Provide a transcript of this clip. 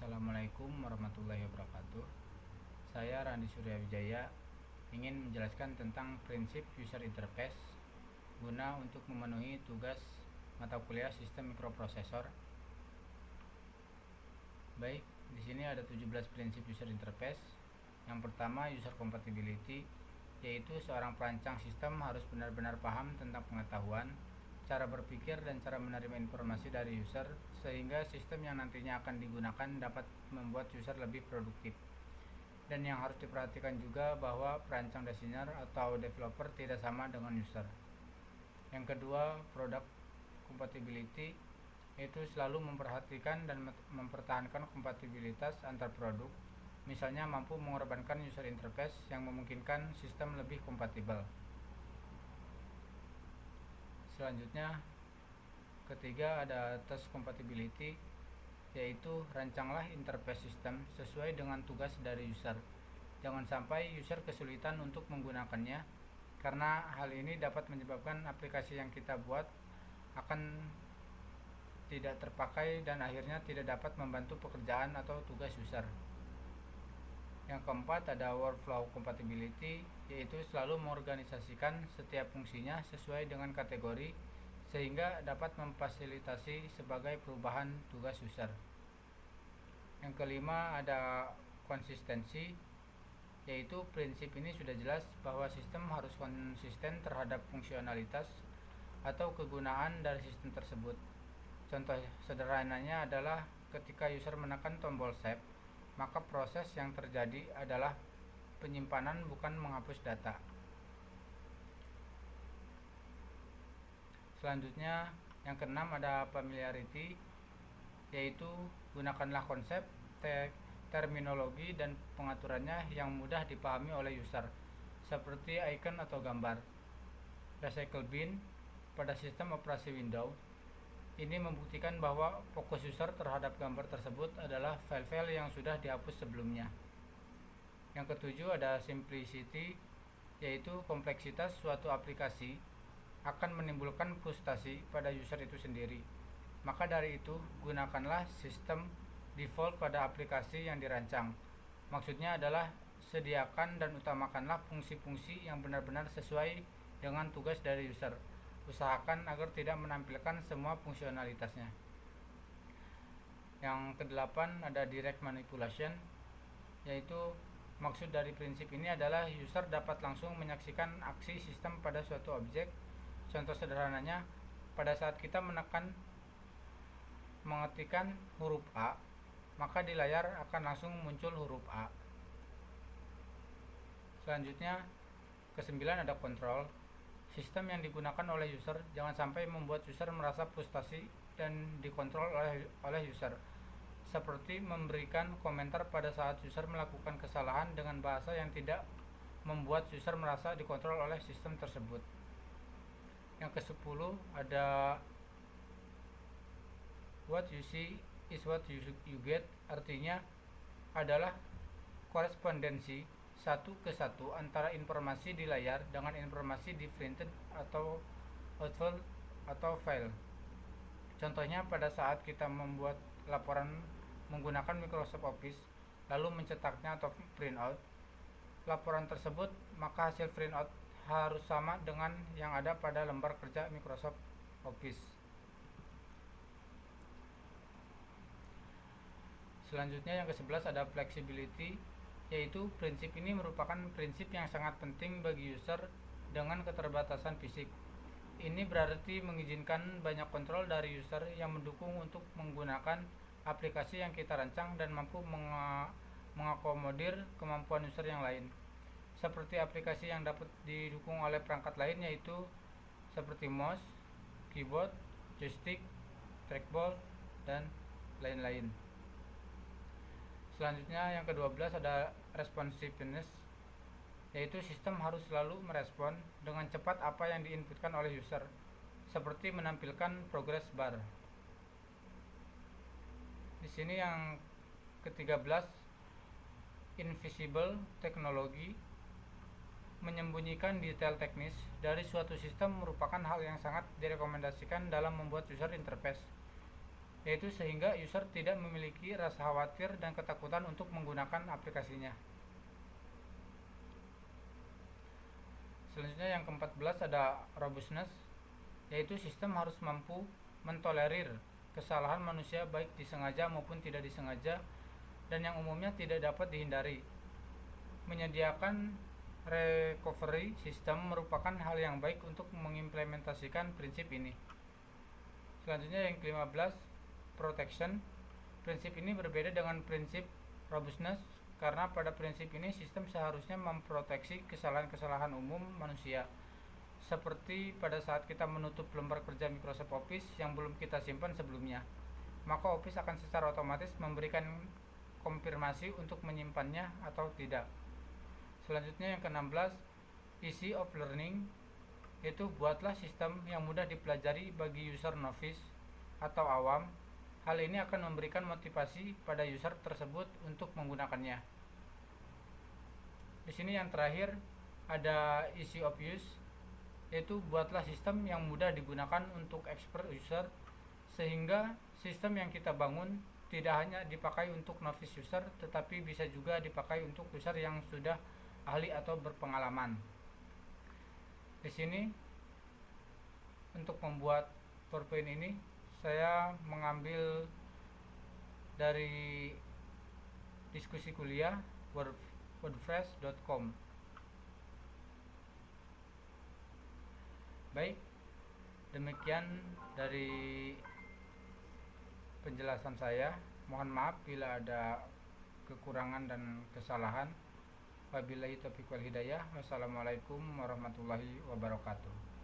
Assalamualaikum warahmatullahi wabarakatuh. Saya Randi Suryawijaya ingin menjelaskan tentang prinsip user interface guna untuk memenuhi tugas mata kuliah sistem mikroprosesor. Baik, di sini ada 17 prinsip user interface. Yang pertama, user compatibility, yaitu seorang perancang sistem harus benar-benar paham tentang pengetahuan, cara berpikir dan cara menerima informasi dari user sehingga sistem yang nantinya akan digunakan dapat membuat user lebih produktif. Dan yang harus diperhatikan juga bahwa perancang desainer atau developer tidak sama dengan user. Yang kedua, product compatibility, yaitu selalu memperhatikan dan mempertahankan kompatibilitas antar produk, misalnya mampu mengorbankan user interface yang memungkinkan sistem lebih kompatibel. Selanjutnya, ketiga ada test compatibility, yaitu rancanglah interface sistem sesuai dengan tugas dari user. Jangan sampai user kesulitan untuk menggunakannya, karena hal ini dapat menyebabkan aplikasi yang kita buat akan tidak terpakai dan akhirnya tidak dapat membantu pekerjaan atau tugas user. Yang keempat ada workflow compatibility, yaitu selalu mengorganisasikan setiap fungsinya sesuai dengan kategori sehingga dapat memfasilitasi sebagai perubahan tugas user. Yang kelima ada konsistensi, yaitu prinsip ini sudah jelas bahwa sistem harus konsisten terhadap fungsionalitas atau kegunaan dari sistem tersebut. Contoh sederhananya adalah ketika user menekan tombol save, maka proses yang terjadi adalah penyimpanan bukan menghapus data. Selanjutnya, yang keenam ada familiarity, yaitu gunakanlah konsep, terminologi dan pengaturannya yang mudah dipahami oleh user, seperti icon atau gambar. Recycle bin pada sistem operasi Windows ini membuktikan bahwa fokus user terhadap gambar tersebut adalah file-file yang sudah dihapus sebelumnya. Yang ketujuh ada simplicity, yaitu kompleksitas suatu aplikasi akan menimbulkan frustasi pada user itu sendiri. Maka dari itu, gunakanlah sistem default pada aplikasi yang dirancang. Maksudnya adalah sediakan dan utamakanlah fungsi-fungsi yang benar-benar sesuai dengan tugas dari user. Usahakan agar tidak menampilkan semua fungsionalitasnya. Yang kedelapan ada direct manipulation, yaitu maksud dari prinsip ini adalah user dapat langsung menyaksikan aksi sistem pada suatu objek. Contoh sederhananya, pada saat kita mengetikkan huruf A, maka di layar akan langsung muncul huruf A. Selanjutnya, kesembilan ada control. Sistem yang digunakan oleh user jangan sampai membuat user merasa frustasi dan dikontrol oleh user, seperti memberikan komentar pada saat user melakukan kesalahan dengan bahasa yang tidak membuat user merasa dikontrol oleh sistem tersebut. Yang ke-10 ada what you see is what you get, artinya adalah korespondensi satu ke satu antara informasi di layar dengan informasi di printed atau output atau file. Contohnya pada saat kita membuat laporan menggunakan Microsoft Office lalu mencetaknya atau print out laporan tersebut, maka hasil print out harus sama dengan yang ada pada lembar kerja Microsoft Office. Selanjutnya yang ke-11 ada flexibility, yaitu prinsip ini merupakan prinsip yang sangat penting bagi user dengan keterbatasan fisik. Ini berarti mengizinkan banyak kontrol dari user yang mendukung untuk menggunakan aplikasi yang kita rancang dan mampu mengakomodir kemampuan user yang lain. Seperti aplikasi yang dapat didukung oleh perangkat lain, yaitu seperti mouse, keyboard, joystick, trackball, dan lain-lain. Selanjutnya yang ke-12 ada responsiveness, yaitu sistem harus selalu merespon dengan cepat apa yang diinputkan oleh user, seperti menampilkan progress bar. Di sini yang ke-13 invisible technology, menyembunyikan detail teknis dari suatu sistem merupakan hal yang sangat direkomendasikan dalam membuat user interface. yaitu sehingga user tidak memiliki rasa khawatir dan ketakutan untuk menggunakan aplikasinya. Selanjutnya yang ke-14 ada robustness, yaitu sistem harus mampu mentolerir kesalahan manusia baik disengaja maupun tidak disengaja dan yang umumnya tidak dapat dihindari. Menyediakan recovery system merupakan hal yang baik untuk mengimplementasikan prinsip ini. Selanjutnya yang ke-15 protection. Prinsip ini berbeda dengan prinsip robustness karena pada prinsip ini sistem seharusnya memproteksi kesalahan-kesalahan umum manusia. Seperti pada saat kita menutup lembar kerja Microsoft Office yang belum kita simpan sebelumnya, maka Office akan secara otomatis memberikan konfirmasi untuk menyimpannya atau tidak. Selanjutnya yang ke-16 easy of learning, yaitu buatlah sistem yang mudah dipelajari bagi user novice atau awam. Hal ini akan memberikan motivasi pada user tersebut untuk menggunakannya. Di sini yang terakhir ada easy of use, yaitu buatlah sistem yang mudah digunakan untuk expert user sehingga sistem yang kita bangun tidak hanya dipakai untuk novice user tetapi bisa juga dipakai untuk user yang sudah ahli atau berpengalaman. Di sini untuk membuat PowerPoint ini saya mengambil dari diskusi kuliah wordpress.com. Baik, demikian dari penjelasan saya. Mohon maaf bila ada kekurangan dan kesalahan. Wabillahi taufiq wal hidayah. Wassalamualaikum warahmatullahi wabarakatuh.